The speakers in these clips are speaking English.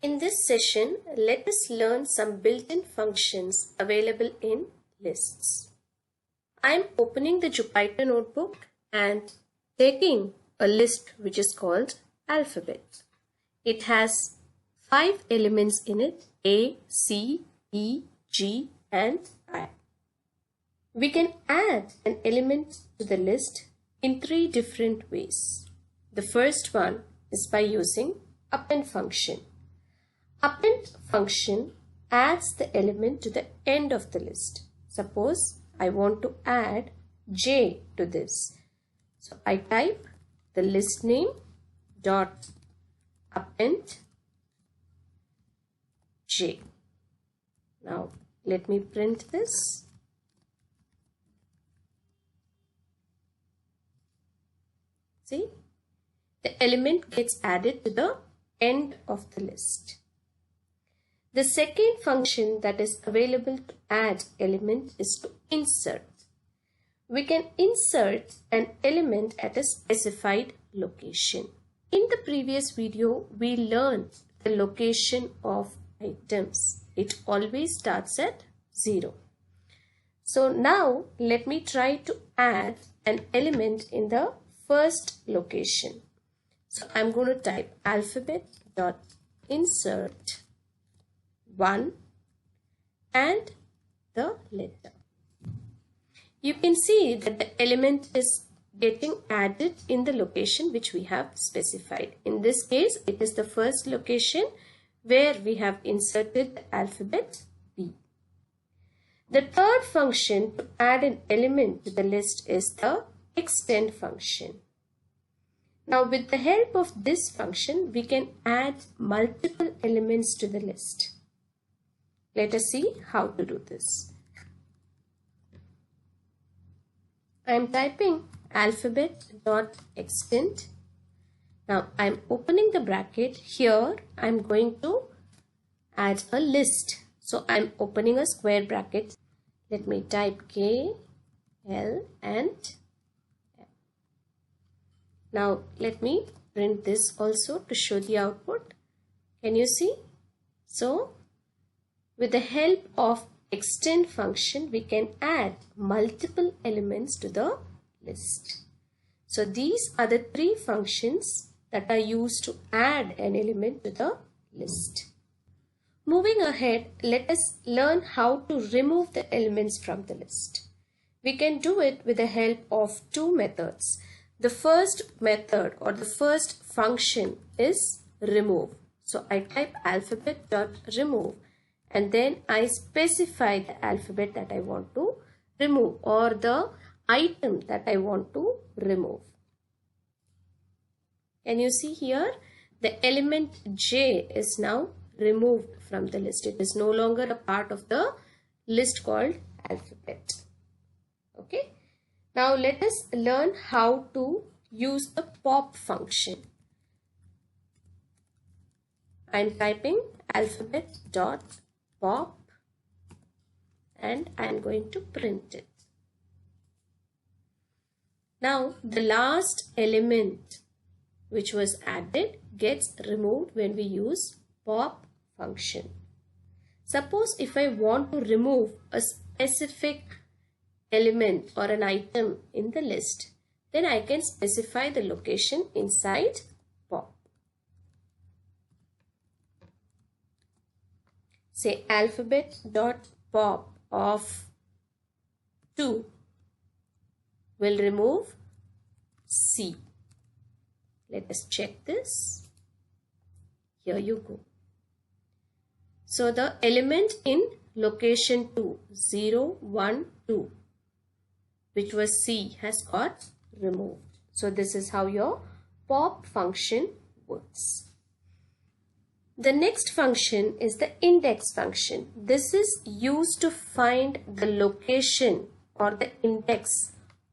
In this session, let us learn some built-in functions available in lists. I am opening the Jupyter notebook and taking a list which is called alphabet. It has 5 elements in it: A, C, E, G and I. We can add an element to the list in 3 different ways. The first one is by using append function. Append function adds the element to the end of the list. Suppose I want to add J to this. So I type the list name dot append J. Now let me print this. See, the element gets added to the end of the list. The second function that is available to add element is to insert. We can insert an element at a specified location. In the previous video, we learned the location of items. It always starts at 0. So now let me try to add an element in the first location. So I'm going to type alphabet.insert 1 and the letter. You can see that the element is getting added in the location which we have specified. In this case, it is the first location where we have inserted the alphabet B. The third function to add an element to the list is the extend function. Now with the help of this function, we can add multiple elements to the list. Let us see how to do this. I am typing alphabet.extend. Now I am opening the bracket. Here I am going to add a list. So I am opening a square bracket. Let me type K, L and M. Now let me print this also to show the output. Can you see? So with the help of extend function, we can add multiple elements to the list. So these are the 3 functions that are used to add an element to the list. Moving ahead, let us learn how to remove the elements from the list. We can do it with the help of 2 methods. The first method or the first function is remove. So I type alphabet.remove. And then I specify the alphabet that I want to remove or the item that I want to remove. Can you see here? The element J is now removed from the list. It is no longer a part of the list called alphabet. Okay. Now let us learn how to use the pop function. I am typing alphabet.pop and I am going to print it. Now the last element which was added gets removed when we use pop function. Suppose if I want to remove a specific element or an item in the list, then I can specify the location inside pop. Say alphabet.pop of 2 will remove C. Let us check this. Here you go. So the element in location 2, 0, 1, 2, which was C, has got removed. So this is how your pop function works. The next function is the index function. This is used to find the location or the index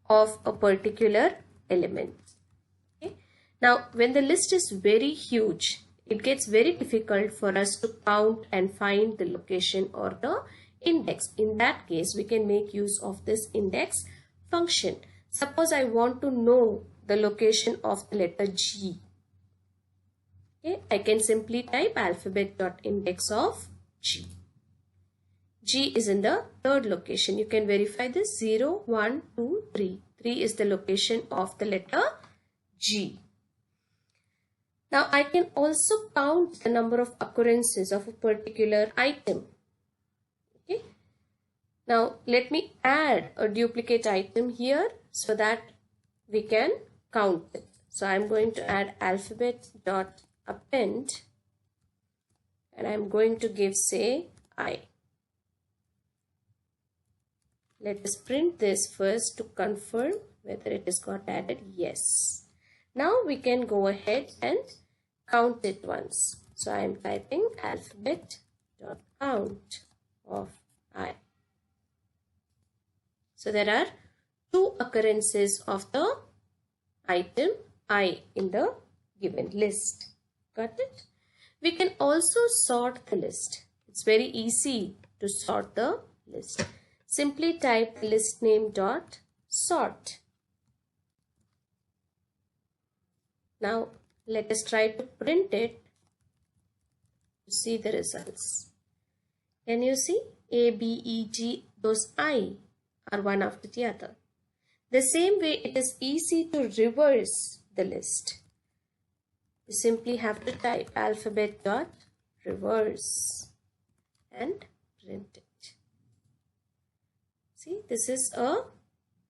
of a particular element. Okay. Now when the list is very huge, it gets very difficult for us to count and find the location or the index. In that case, we can make use of this index function. Suppose I want to know the location of the letter G. Okay, I can simply type alphabet.index of G. G is in the third location. You can verify this. 0, 1, 2, 3. 3 is the location of the letter G. Now I can also count the number of occurrences of a particular item. Okay. Now let me add a duplicate item here so that we can count it. So I'm going to add alphabet.append and I'm going to give, say, I. Let us print this first to confirm whether it has got added. Yes. Now we can go ahead and count it once. So I am typing alphabet.count of I. So there are 2 occurrences of the item I in the given list. Got it? We can also sort the list. It's very easy to sort the list. Simply type list name dot sort. Now let us try to print it to see the results. Can you see? A, B, E, G, those I are one after the other. The same way it is easy to reverse the list. You simply have to type alphabet.reverse and print it. See, this is a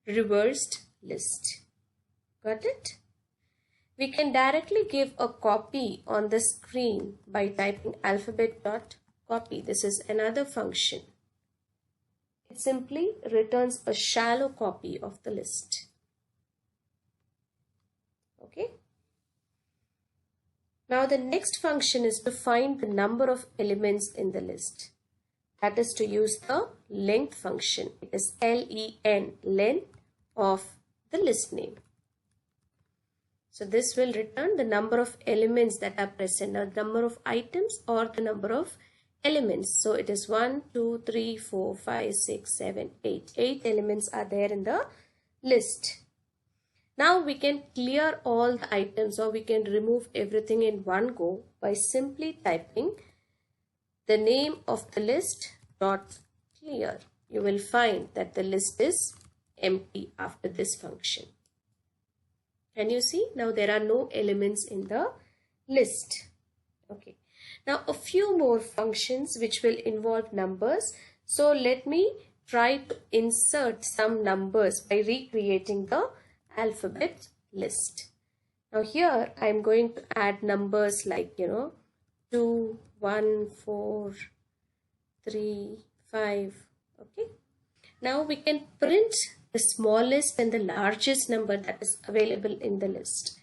reversed list. Got it? We can directly give a copy on the screen by typing alphabet.copy. This is another function. It simply returns a shallow copy of the list. Okay. Now the next function is to find the number of elements in the list. That is to use the length function. It is len, length of the list name. So this will return the number of elements that are present, or the number of items or the number of elements. So it is 1, 2, 3, 4, 5, 6, 7, 8. 8 elements are there in the list. Now we can clear all the items, or we can remove everything in one go by simply typing the name of the list dot clear. You will find that the list is empty after this function. Can you see? Now there are no elements in the list. Okay. Now a few more functions which will involve numbers. So let me try to insert some numbers by recreating the alphabet list. Now here I am going to add numbers like 2, 1, 4, 3, 5. Okay. Now we can print the smallest and the largest number that is available in the list.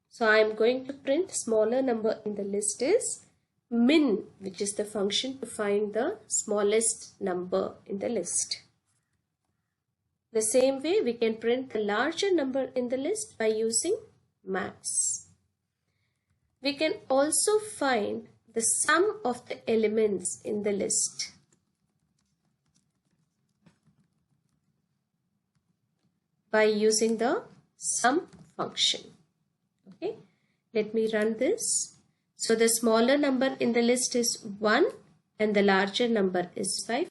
So I am going to print smaller number in the list is min, which is the function to find the smallest number in the list. The same way we can print the larger number in the list by using max. We can also find the sum of the elements in the list. By using the sum function. Okay, let me run this. So the smaller number in the list is 1 and the larger number is 5.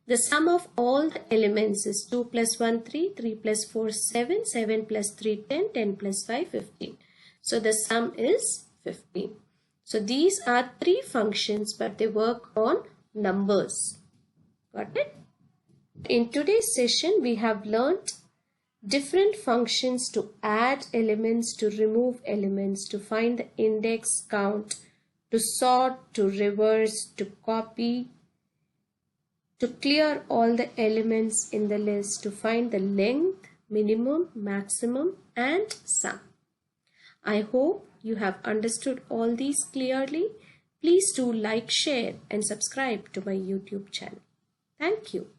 The sum of all the elements is 2 plus 1, 3, 3 plus 4, 7, 7 plus 3, 10, 10 plus 5, 15. So the sum is 15. So these are 3 functions, but they work on numbers. Got it? In today's session, we have learnt different functions to add elements, to remove elements, to find the index, count, to sort, to reverse, to copy, to clear all the elements in the list, to find the length, minimum, maximum, and sum. I hope you have understood all these clearly. Please do like, share, and subscribe to my YouTube channel. Thank you.